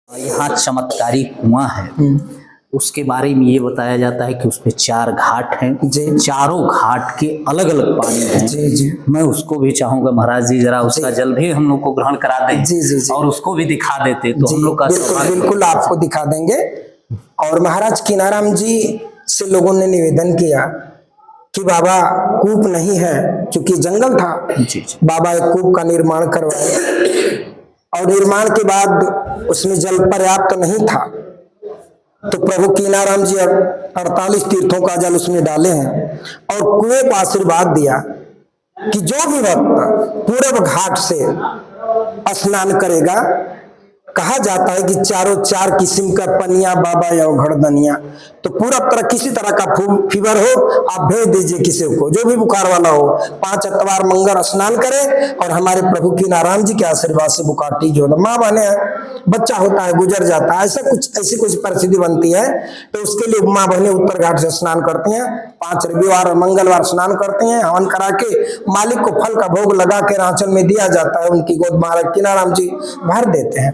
यहाँ चमत्कारी कुआं है। उसके बारे में ये बताया जाता है कि उसमें 4 घाट हैं। चारों घाट के अलग अलग पानी हैं। जी। मैं उसको भी चाहूंगा महाराज जी जरा उसका जल भी हम लोग को ग्रहण करा दें। जी। और उसको भी दिखा देते तो हम लोग का बिल्कुल आपको दिखा देंगे। और महाराज कीनाराम जी से लोगों ने निवेदन किया कि बाबा कूप नहीं है, क्योंकि जंगल था। बाबा एक कूप का निर्माण करवाए और निर्माण के बाद उसमें जल पर्याप्त नहीं था, तो प्रभु कीनाराम जी 48 तीर्थों का जल उसमें डाले हैं और कुएं को आशीर्वाद दिया कि जो भी भक्त पूरब घाट से स्नान करेगा, कहा जाता है कि चारों 4 किस्म का पनिया बाबा या घड़दनिया, तो पूरा तरह किसी तरह का फीवर हो आप भेज दीजिए किसी को, जो भी बुखार वाला हो, 5 अतवार मंगल स्नान करे और हमारे प्रभु कीनाराम जी के आशीर्वाद से बुखार ठीक हो। माँ बने बच्चा होता है गुजर जाता है, ऐसी कुछ परिस्थिति बनती है, तो उसके लिए माँ बहने उत्तर घाट से स्नान करती हैं। 5 रविवार और मंगलवार स्नान करते हैं, हवन करा के मालिक को फल का भोग लगा के आंचल में दिया जाता है, उनकी गोद महाराज कीनाराम जी भर देते हैं।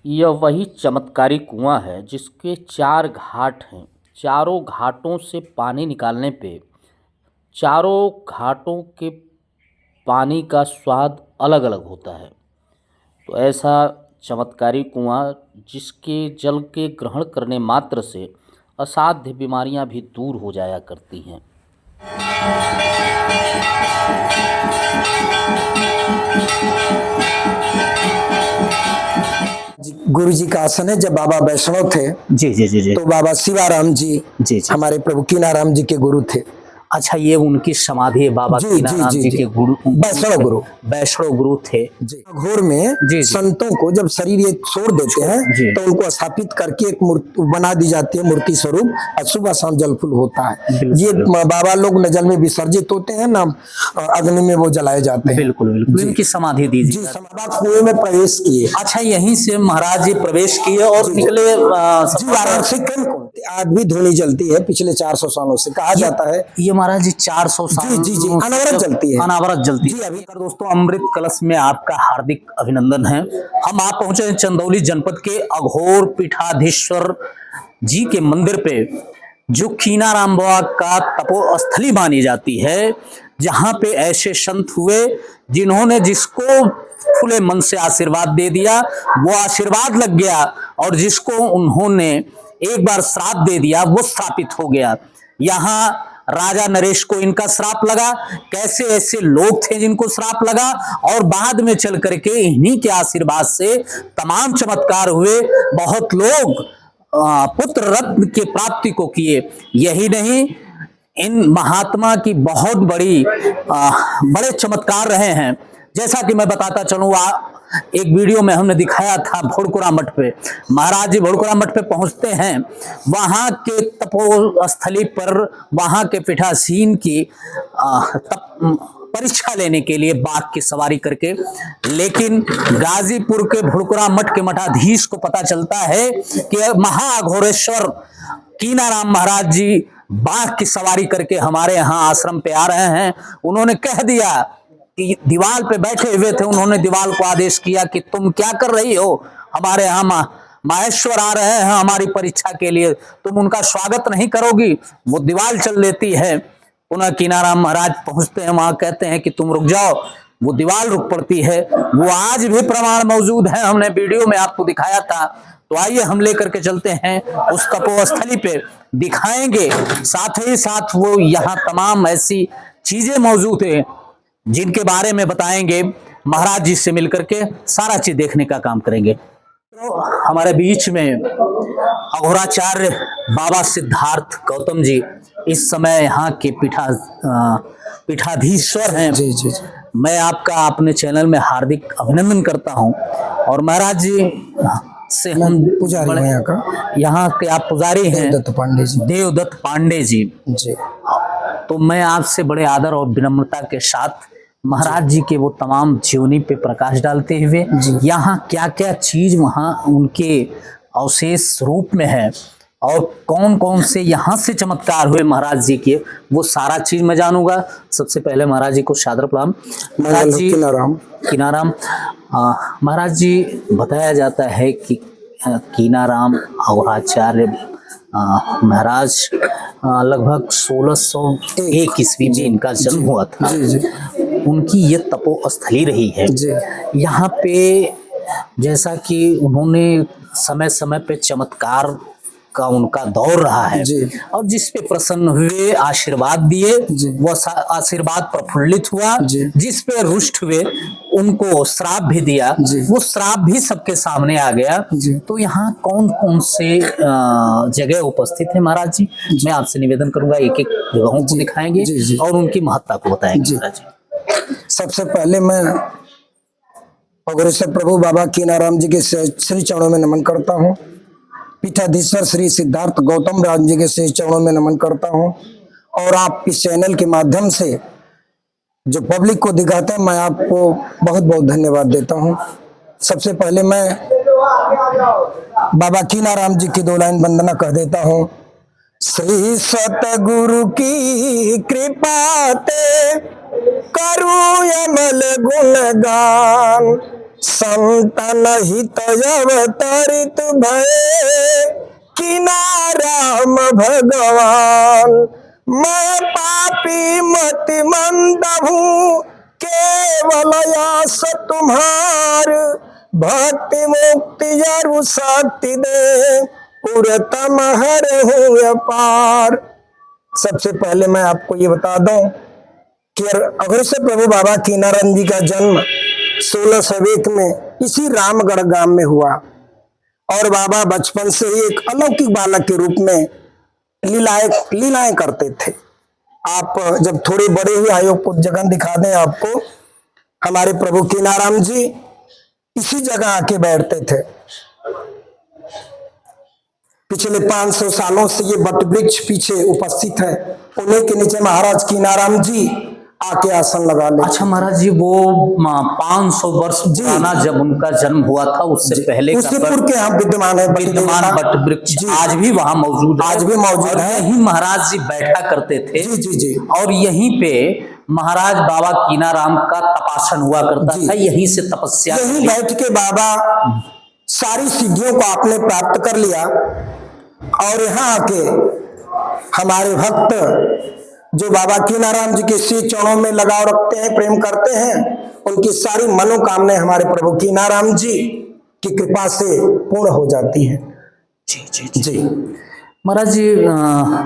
यह वही चमत्कारी कुआं है जिसके 4 घाट हैं। चारों घाटों से पानी निकालने पे चारों घाटों के पानी का स्वाद अलग अलग होता है। तो ऐसा चमत्कारी कुआं जिसके जल के ग्रहण करने मात्र से असाध्य बीमारियां भी दूर हो जाया करती हैं। गुरु जी का आसन है। जब बाबा वैष्णव थे जी तो बाबा शिवाराम जी हमारे प्रभु कीनाराम जी के गुरु थे। अच्छा, ये उनकी समाधि है बाबा कीनाराम जी के गुरु, वैष्णव गुरु थे। घोर में संतों को जब शरीर ये छोड़ देते हैं तो उनको स्थापित करके एक मूर्ति बना दी जाती है, मूर्ति स्वरूप, और सुबह शाम जल फूल होता है। ये बाबा लोग न जल में विसर्जित होते हैं ना अग्नि में वो जलाए जाते हैं। बिल्कुल इनकी समाधि दीजिए। समाधि कुएं में प्रवेश किए। अच्छा, यहीं से महाराज जी प्रवेश किए और निकले। वाराणसी आज भी धूनी जलती है पिछले 400 सालों से, कहा जाता है। ये महाराज जी 400 साल जी अनवरत जलती है। अनावरत जलती है। अभी दोस्तों, अमृत कलश में आपका हार्दिक अभिनंदन है। हम आप पहुंचे हैं चंदौली जनपद के अघोर पीठाधीश्वर जी के मंदिर पे, जो कीनाराम बाबा का तपोस्थली मानी जाती है, जहां पे ऐसे संत हुए जिन्होंने जिसको खुले मन से आशीर्वाद दे दिया वो आशीर्वाद लग गया, और जिसको उन्होंने एक बार श्राप दे दिया वो श्रापित हो गया। यहाँ राजा नरेश को इनका श्राप लगा। कैसे ऐसे लोग थे जिनको श्राप लगा, और बाद में चल करके इन्हीं के आशीर्वाद से तमाम चमत्कार हुए। बहुत लोग पुत्र रत्न की प्राप्ति को किए। यही नहीं, इन महात्मा की बहुत बड़े चमत्कार रहे हैं। जैसा कि मैं बताता चलूँ, एक वीडियो में हमने दिखाया था भोड़कुरा मठ पे। महाराज जी भोड़कुरा मठ पे पहुंचते हैं, वहां के तपोस्थली पर वहां के पीठासीन की परीक्षा लेने के लिए बाघ की सवारी करके, लेकिन गाजीपुर के भोड़कुरा मठ के मठाधीश को पता चलता है कि महाअघोरेश्वर कीनाराम महाराज जी बाघ की सवारी करके हमारे यहाँ आश्रम पे आ रहे हैं। उन्होंने कह दिया कि दीवाल पे बैठे हुए थे, उन्होंने दीवाल को आदेश किया कि तुम क्या कर रही हो, हमारे यहाँ माहेश्वर आ रहे हैं हमारी परीक्षा के लिए, तुम उनका स्वागत नहीं करोगी। वो दीवाल चल लेती है। पुनः कीनाराम महाराज पहुंचते हैं, वहां कहते हैं कि तुम रुक जाओ, वो दीवाल रुक पड़ती है। वो आज भी प्रमाण मौजूद है, हमने वीडियो में आपको दिखाया था। तो आइए हम लेकर के चलते हैं उस तपोस्थली पे, दिखाएंगे। साथ ही साथ वो यहाँ तमाम ऐसी चीजें मौजूद है जिनके बारे में बताएंगे। महाराज जी से मिलकर के सारा चीज देखने का काम करेंगे। तो हमारे बीच में अघोराचार्य बाबा सिद्धार्थ गौतम जी इस समय यहाँ के पीठाधीश्वर हैं। जी। मैं आपका अपने चैनल में हार्दिक अभिनंदन करता हूँ। और महाराज जी से हम पुजारी यहाँ के आप पुजारी हैं, देवदत्त पांडे जी। तो मैं आपसे बड़े आदर और विनम्रता के साथ महाराज जी के वो तमाम जीवनी पे प्रकाश डालते हुए यहाँ क्या क्या चीज वहाँ उनके अवशेष रूप में है और कौन कौन से यहाँ से चमत्कार हुए महाराज जी के, वो सारा चीज मैं जानूंगा। सबसे पहले महाराज जी को सादर प्रणाम। महाराज जी कीनाराम महाराज जी, बताया जाता है कि कीनाराम अघोराचार्य महाराज लगभग 1601 ईस्वी में इनका जन्म हुआ था। जी जी उनकी ये तपोस्थली रही है। जी यहाँ पे जैसा कि उन्होंने समय समय पे चमत्कार का उनका दौर रहा है जी। और जिस पे प्रसन्न हुए आशीर्वाद दिए जी। वो आशीर्वाद प्रफुल्लित हुआ, जी। जिस पे रुष्ट हुए उनको श्राप भी दिया, जी। वो श्राप भी सबके सामने आ गया। जी। तो यहाँ कौन कौन से जगह उपस्थित है महाराज जी? मैं आपसे निवेदन करूंगा एक एक जगहों को दिखाएंगे जी, जी। और उनकी महत्ता को बताएंगे महाराज जी। सबसे पहले मैं अघोरेश्वर प्रभु बाबा कीनाराम जी के श्री चरणों में नमन करता हूँ। पीठाधीश्वर श्री सिद्धार्थ गौतम राम जी के श्री चरणों में नमन करता हूँ। और आप इस चैनल के माध्यम से जो पब्लिक को दिखाते हैं, मैं आपको बहुत बहुत धन्यवाद देता हूँ। सबसे पहले मैं बाबा कीनाराम जी की 2 लाइन वंदना कह देता हूँ। श्री सतगुरु की कृपा ते करु अमल गुणगान, संतन हित अवतरित भय कीनाराम भगवान। मैं पापी मति मंद हूँ, केवल आस तुम्हार, भक्ति मुक्ति जरु शक्ति दे, पुरतम हर हूँ अपार। सबसे पहले मैं आपको ये बता दूं कि अघोरेश्वर प्रभु बाबा कीनाराम जी का जन्म 1601 में इसी रामगढ़ गांव में हुआ और बाबा बचपन से ही एक अलौकिक बालक के रूप में लीलाएं करते थे। आप जब थोड़े बड़े हुए आयो कुछ जगह दिखा दें आपको। हमारे प्रभु कीनाराम जी इसी जगह आके बैठते थे। पिछले 500 सालों से ये वट वृक्ष पीछे उपस्थित है, उन्हीं के नीचे महाराज कीनाराम जी आके आसन लगा ले। अच्छा महाराज जी, वो 500 वर्ष पुराना जब उनका जन्म हुआ था उससे पहले उससे पूर्व के यहाँ विद्यमान है विद्यमान वट वृक्ष आज भी वहाँ मौजूद है। आज भी मौजूद है। यहीं महाराज जी बैठा करते थे। जी जी जी। और यहीं पे महाराज बाबा कीनाराम का तपासन हुआ करता था, यहीं से तपस्या यहीं बैठ के बाबा सारी सिद्धियों को आपने प्राप्त कर लिया और यहाँ आके हमारे भक्त जो बाबा कीनाराम जी के श्री चरणों में लगाव रखते हैं, प्रेम करते हैं, उनकी सारी मनोकामनाएं हमारे प्रभु कीनाराम जी की कृपा से पूर्ण हो जाती है। जी जी जी, जी। महाराज जी,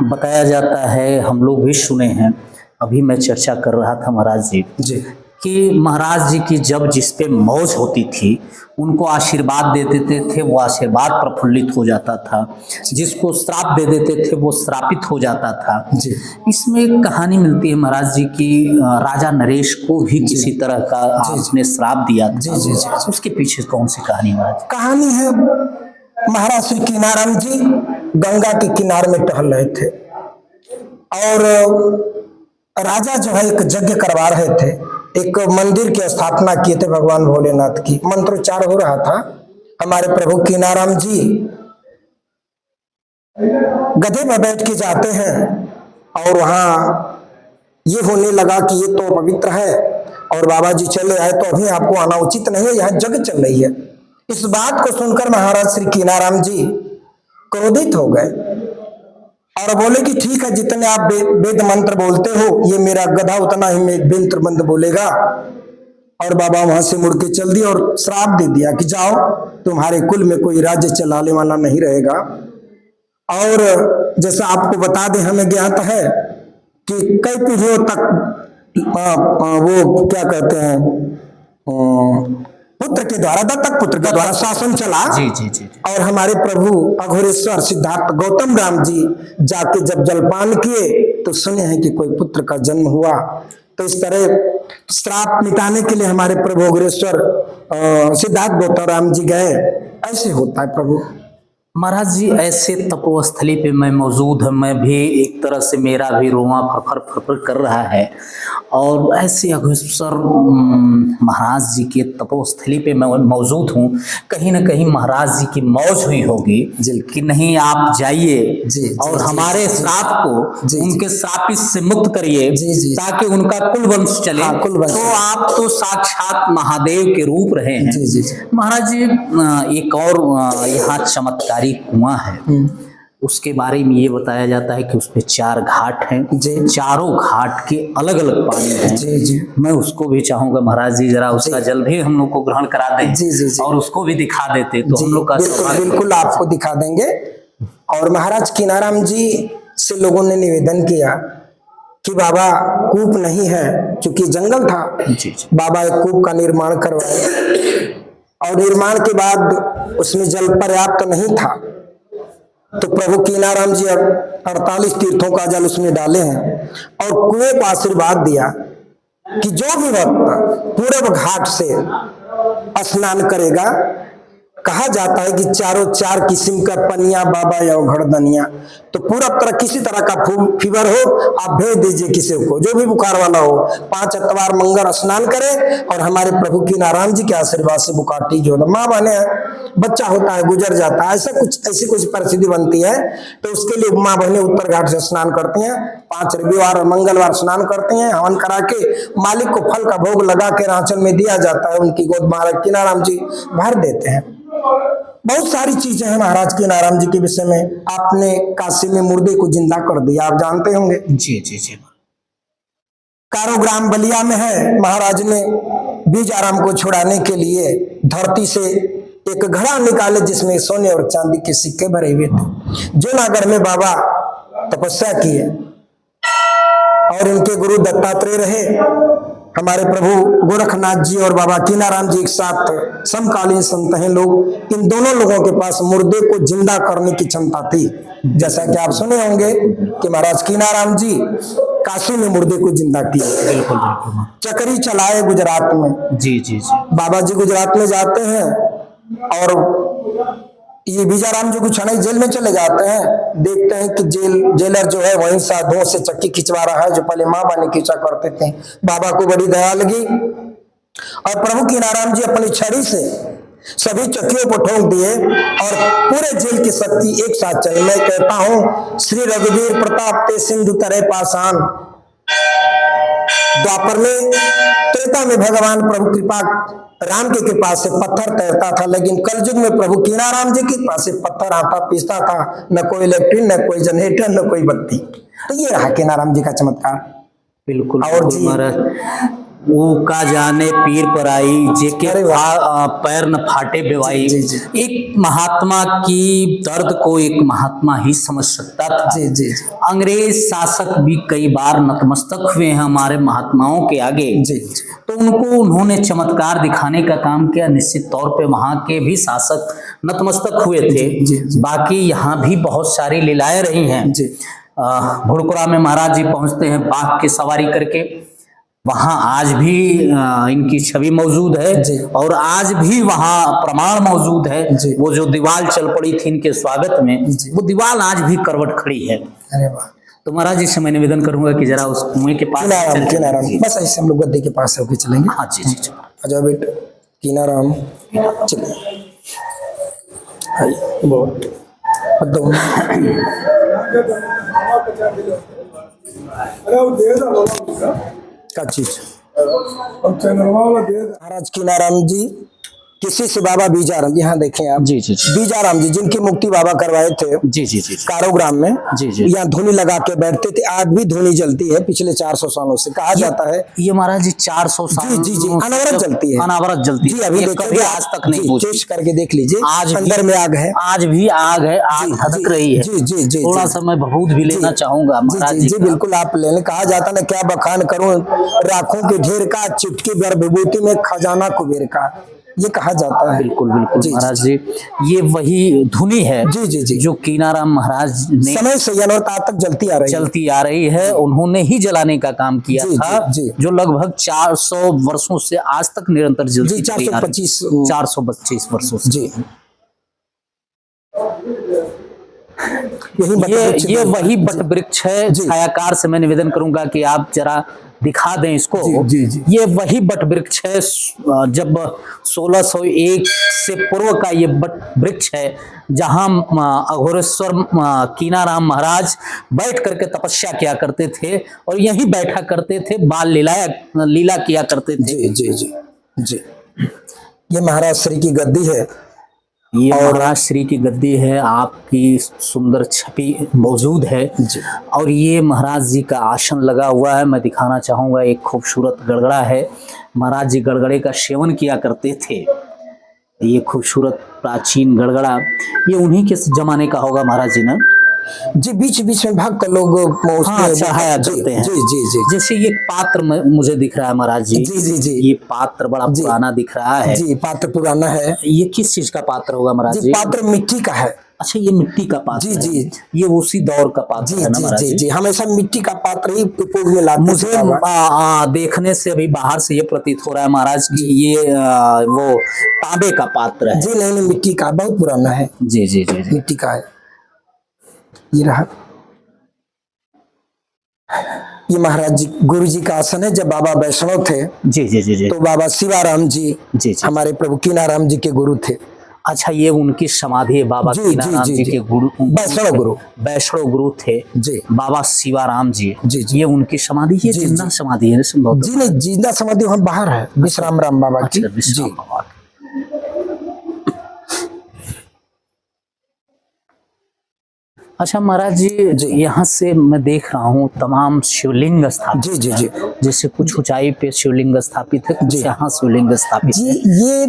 बताया जाता है, हम लोग भी सुने हैं, अभी मैं चर्चा कर रहा था महाराज जी कि महाराज जी की जब जिस पे मौज होती थी उनको आशीर्वाद दे देते थे, वो आशीर्वाद प्रफुल्लित हो जाता था, जिसको श्राप दे देते थे वो श्रापित हो जाता था। इसमें एक कहानी मिलती है महाराज जी की, राजा नरेश को भी किसी तरह का आपने श्राप दिया था। उसके पीछे कौन सी कहानी है महाराज? कहानी है, महाराज श्री कीनाराम जी गंगा के किनारे में टहल रहे थे और राजा जो है एक यज्ञ करवा रहे थे, एक मंदिर की स्थापना किए थे भगवान भोलेनाथ की, मंत्रोच्चार हो रहा था। हमारे प्रभु कीनाराम जी गधे पर बैठ के जाते हैं और वहां ये होने लगा कि ये तो पवित्र है और बाबा जी चले आए तो अभी आपको आना उचित नहीं है, यहाँ यज्ञ चल रही है। इस बात को सुनकर महाराज श्री कीनाराम जी क्रोधित हो गए और बोले कि ठीक है, जितने आप वेद मंत्र बोलते हो, ये मेरा गधा उतना ही मंत्र मंत्र बोलेगा। और बाबा वहां से मुड़ के चल दिया और श्राप दे दिया कि जाओ, तुम्हारे कुल में कोई राज्य चलाने वाला नहीं रहेगा। और जैसा आपको बता दें, हमें ज्ञात है कि कई पीढ़ियों तक वो क्या कहते हैं, पुत्र के द्वारा, दत्तक पुत्र के द्वारा शासन चला। जी जी जी। और हमारे प्रभु अघोरेश्वर सिद्धार्थ गौतम राम जी जाके जब जलपान किए तो सुने हैं कि कोई पुत्र का जन्म हुआ। तो इस तरह श्राप मिटाने के लिए हमारे प्रभु अघोरेश्वर सिद्धार्थ गौतम राम जी गए। ऐसे होता है प्रभु। महाराज जी, ऐसे तपोस्थली पे मैं मौजूद है, मैं भी एक तरह से मेरा भी रोंवा फरफर फरफर कर रहा है। और ऐसे अघोषर महाराज जी के तपोस्थली पे मैं मौजूद हूँ। कहीं ना कहीं महाराज जी की मौज हुई होगी कि नहीं, आप जाइए और हमारे श्राप को उनके श्रापित से मुक्त करिए ताकि उनका कुल वंश चले। तो आप तो साक्षात महादेव के रूप रहे हैं। महाराज जी, एक और यहाँ चमत्कारी कुआं है, उसके बारे में ये बताया जाता है कि उसमें 4 घाट हैं। चारों घाट के अलग अलग पानी हैं। मैं उसको भी चाहूंगा महाराज जी, जरा उसका जल भी हम लोग को ग्रहण करा दें और उसको भी दिखा देते तो हम लोग का बिल्कुल आपको दिखा देंगे। और महाराज कीनाराम जी से लोगों ने निवेदन किया कि बाबा कूप नहीं है, क्योंकि जंगल था। बाबा एक कूप का निर्माण करवाए और निर्माण के बाद उसमें जल पर्याप्त नहीं था, तो प्रभु कीनाराम जी 48 तीर्थों का जल उसमें डाले हैं और कुएं को आशीर्वाद दिया कि जो भी भक्त पूरब घाट से स्नान करेगा, कहा जाता है कि चारों 4 किस्म का पनिया बाबा या घड़दनिया, तो पूरा तरह किसी तरह का फीवर हो आप भेज दीजिए किसी को, जो भी बुखार वाला हो, 5 अतवार मंगल स्नान करे और हमारे प्रभु कीनाराम जी के आशीर्वाद से बुखार ठीक हो। माँ बने बच्चा होता है, गुजर जाता है, ऐसी कुछ परिस्थिति बनती है, तो उसके लिए माँ बहने उत्तर घाट से स्नान करती हैं। 5 रविवार और मंगलवार स्नान करती हैं, हवन करा के मालिक को फल का भोग लगा के आंचल में दिया जाता है, उनकी गोद महाराज कीनाराम जी भर देते हैं। बहुत सारी चीजें हैं महाराज कीनाराम जी के विषय में। आपने काशी में मुर्दे को जिंदा कर दिया, आप जानते होंगे। जी जी जी। कारोग्राम बलिया में है, महाराज ने बीजाराम को छुड़ाने के लिए धरती से एक घड़ा निकाले जिसमें सोने और चांदी के सिक्के भरे हुए थे। जूनागढ़ में बाबा तपस्या किए और इनके गुरु दत्तात्रेय रहे। हमारे प्रभु गोरखनाथ जी और बाबा कीनाराम जी एक साथ समकालीन संत हैं लोग। इन दोनों लोगों के पास मुर्दे को जिंदा करने की क्षमता थी। जैसा कि आप सुने होंगे कि महाराज कीनाराम जी काशी में मुर्दे को जिंदा किया। बिल्कुल। चक्री चलाए गुजरात में। जी जी जी। बाबा जी गुजरात में जाते हैं और ये बीजाराम जी को छनाई जेल में चले जाते हैं। देखते हैं कि जेलर जो है वहीं साधुओं से चक्की खिंचवा रहा है, जो पहले माँ बाने खींचा करते थे। बाबा को बड़ी दया लगी और प्रभु कीनाराम जी अपनी छड़ी से सभी चक्कियों को ठोक दिए और पूरे जेल की शक्ति एक साथ चली। मैं कहता हूं, श्री रघुवीर प्रताप ते सिंधु तरह पाषाण। द्वापर में, त्रेता में भगवान प्रभु कृपा राम की कृपा से पत्थर तैरता था, लेकिन कलयुग में प्रभु कीनाराम जी की कृपा से पत्थर आटा पीसता था। न कोई इलेक्ट्रिक, न कोई जनरेटर, न कोई बत्ती। तो ये रहा कीनाराम जी का चमत्कार। बिल्कुल। और जी, वो का जाने पीर पर आई जेके पैर न फाटे बेवाई। एक महात्मा की दर्द को एक महात्मा ही समझ सकता था। अंग्रेज शासक भी कई बार नतमस्तक हुए हैं हमारे महात्माओं के आगे। तो उन्होंने चमत्कार दिखाने का काम किया। निश्चित तौर पे वहां के भी शासक नतमस्तक हुए थे। बाकी यहाँ भी बहुत सारी लीलाएं रही हैं। भुड़कुरा में महाराज जी पहुंचते हैं बाघ की सवारी करके, वहां आज भी इनकी छवि मौजूद है और आज भी वहां प्रमाण मौजूद है। वो जो दीवार चल पड़ी थी इनके स्वागत में, वो दीवार आज भी करवट खड़ी है। अरे वाह। तो महाराज जी से मैं निवेदन करूंगा कि जरा उस कुएं के पास बस ऐसे हम लोग गद्दे के पास होके चलेंगे। हाँ जी जी। अच्छा बेटा कीनाराम चलिए। क्या चीज महाराज कीनाराम जी किसी से बाबा बीजाराम, यहाँ देखें आप। जी जी जी। बीजाराम जी जिनकी मुक्ति बाबा करवाए थे। जी जी जी। कारोग्राम में। जी जी। यहाँ धुनी लगा के बैठते थे। आज भी धुनी जलती है पिछले 400 सालों से, कहा जाता है। ये महाराज जी 400 साल जी जी अनवरत जलती है। अनावरत जलती है। जी अभी देखिए, आज तक नहीं बुझी। टेस्ट करके देख लीजिए, आज अंदर में आग है। आज भी आग है, आग धधक रही है। जी जी जी। थोड़ा सा मैं बहुत भी लेना चाहूंगा महाराज जी। जी बिल्कुल आप लेने। कहा जाता ना, क्या बखान करूं राखों के ढेर का, चुटकी भर विभूति में खजाना कुबेर का, ये कहा जाता है। बिल्कुल बिल्कुल महाराज जी, ये वही धुनी है जी जी जी जो कीनाराम महाराज ने समय से अनवरत तक चलती आ रही है। उन्होंने ही जलाने का काम किया था। जो लगभग 400 वर्षों से आज तक निरंतर जलती 425 वर्षों से। जी। यही बट वृक्ष ये वही बट वृक्ष है। छायाकार से मैं निवेदन करूंगा कि आप जरा दिखा दें इसको। जी। ये वही बट वृक्ष है, जब 1601 से पूर्व का ये बट वृक्ष है, जहां अघोरेश्वर कीनाराम महाराज बैठ करके तपस्या किया करते थे और यहीं बैठा करते थे, बाल लीला किया करते थे। जी। ये महाराज श्री की गद्दी है। ये महाराज श्री की गद्दी है, आपकी सुंदर छवि मौजूद है और ये महाराज जी का आसन लगा हुआ है। मैं दिखाना चाहूंगा, एक खूबसूरत गड़गड़ा है। महाराज जी गड़गड़े का सेवन किया करते थे। ये खूबसूरत प्राचीन गड़गड़ा ये उन्हीं के जमाने का होगा महाराज जी ने। जी, बीच बीच में भाग कर लोग चढ़ाया करते हैं। जी। जैसे ये पात्र मुझे दिख रहा है महाराज जी। जी। ये पात्र बड़ा पुराना दिख रहा है। जी, पात्र पुराना है। ये किस चीज का पात्र होगा महाराज जी? पात्र मिट्टी का है। अच्छा, ये मिट्टी का पात्र है। जी। ये उसी दौर का पात्र है ना महाराज जी? जी। हमेशा मिट्टी का पात्र ही उपयोग में लाते। मुझे देखने से अभी बाहर से ये प्रतीत हो रहा है महाराज कि ये वो तांबे का पात्र है। जी नहीं, मिट्टी का, बहुत पुराना है। जी। मिट्टी का है। ये रहा, ये महाराज जी गुरु जी का आसन है। जब बाबा वैष्णव थे जी तो बाबा शिवाराम जी हमारे प्रभु कीनाराम जी के गुरु थे। अच्छा, ये उनकी समाधि है बाबा कीनाराम जी के गुरु, वैष्णव गुरु थे जी, बाबा शिवाराम जी। ये उनकी समाधि है, जिंदा समाधि है जी? नहीं, जिंदा समाधि वहाँ बाहर है, विश्राम राम बाबा की। जी। अच्छा महाराज जी, यहाँ से मैं देख रहा हूँ तमाम शिवलिंग स्थापित। जी। जैसे कुछ ऊंचाई पे शिवलिंग स्थापित है, कुछ यहाँ शिवलिंग स्थापित जी। ये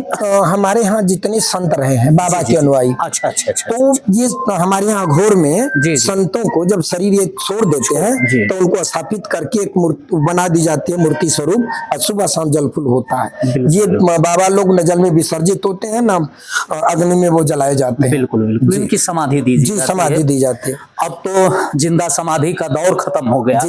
हमारे यहाँ जितने संत रहे हैं बाबा के अनुयायी, अच्छा, तो ये हमारे यहाँ अघोर में संतों को जब शरीर ये छोड़ देते हैं तो उनको स्थापित करके एक मूर्ति बना दी जाती है, मूर्ति स्वरूप, और सुबह शाम जल फूल होता है। ये बाबा लोग न जल में विसर्जित होते हैं, न अग्नि में वो जलाए जाते हैं। बिल्कुल। इनकी समाधि दी जाती है। अब तो जिंदा समाधि का दौर खत्म हो गया।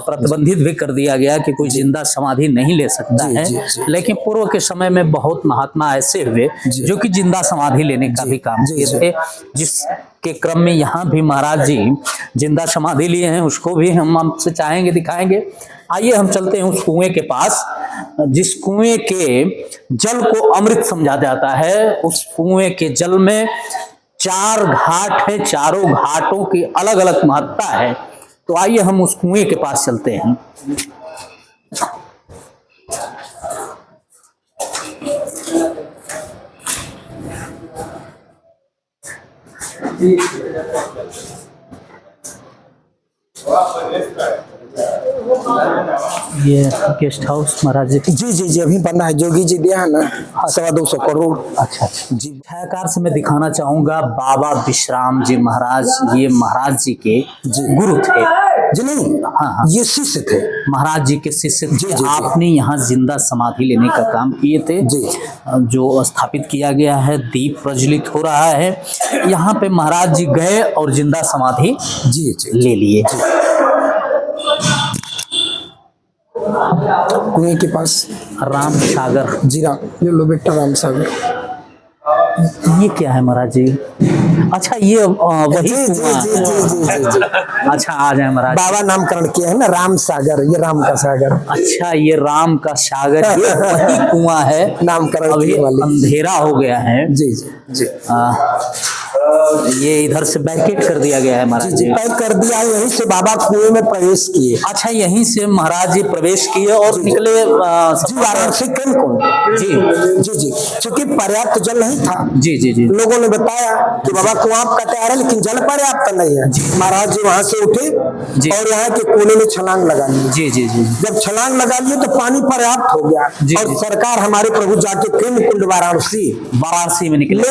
प्रतिबंधित भी कर दिया गया कि कोई जिंदा समाधि नहीं ले सकता है। लेकिन पूर्व के समय में बहुत महात्मा ऐसे हुए जो कि जिंदा समाधि लेने का भी काम किए थे, जिसके क्रम में यहाँ भी महाराज जी जिंदा समाधि लिए हैं। उसको भी हम आपसे चाहेंगे, दिखाएंगे। आइए हम चलते हैं उस कुएं के पास, जिस कुएं के जल को अमृत समझा जाता है। उस कुएं के जल में 4 घाट है, चारों घाटों की अलग अलग महत्ता है। तो आइए हम उस कुएं के पास चलते हैं। ये गेस्ट हाउस महाराज जी। जी अभी बना है, जोगी जी दिया है ना 225 करोड़। अच्छा जी। छायाकार से मैं दिखाना चाहूंगा बाबा विश्राम जी महाराज, ये महाराज जी के गुरु थे जी? नहीं, ये शिष्य थे, महाराज जी के शिष्य थे। आपने यहाँ जिंदा समाधि लेने का काम किए थे जो स्थापित किया गया है। दीप प्रज्वलित हो रहा है, यहाँ पे महाराज जी गए और जिंदा समाधि ले लिए। कुएं के पास राम सागर जी, ये लो बेटा राम सागर। ये क्या है महाराज जी? अच्छा, ये वही जी। अच्छा, आ जाए महाराज। बाबा नामकरण किया है ना राम सागर, ये राम का सागर। अच्छा, ये राम का सागर, ये वही कुआं है नामकरण। अभी अंधेरा हो गया है। जी। ये इधर से बैरिकेड कर दिया गया है महाराज जी। पैक कर दिया है, यहीं से बाबा कुएं में प्रवेश किए। अच्छा, यहीं से महाराज जी प्रवेश किए और निकले वाराणसी जी। चूंकि पर्याप्त जल नहीं था। जी। लोगों ने बताया कि बाबा कुआं आपका तैयार है लेकिन जल पर्याप्त नहीं है। महाराज जी वहां से उठे और यहाँ के कोने में छलांग लगा ली। जी। जब छलांग लगा लिए तो पानी पर्याप्त हो गया और सरकार हमारे प्रभु जाके प्रेम कुंड वाराणसी में निकले।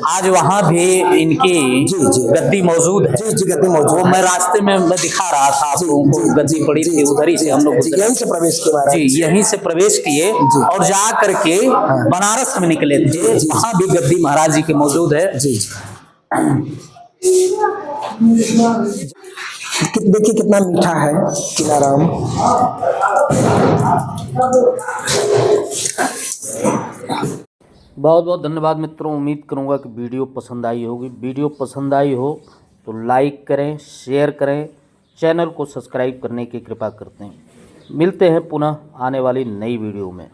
आज वहाँ भी इनकी गद्दी मौजूद है। जी गद्दी मौजूद। वो मैं रास्ते में मैं दिखा रहा था आपको, गद्दी पड़ी थी, उधर ही से हम लोग यहीं से प्रवेश किए। यहीं से प्रवेश किए और जा करके बनारस में निकले थे। वहाँ भी गद्दी महाराज जी के मौजूद है। देखिए कितना मीठा है कीनाराम। बहुत बहुत धन्यवाद मित्रों। उम्मीद करूंगा कि वीडियो पसंद आई होगी। वीडियो पसंद आई हो तो लाइक करें, शेयर करें, चैनल को सब्सक्राइब करने की कृपा करते हैं। मिलते हैं पुनः आने वाली नई वीडियो में।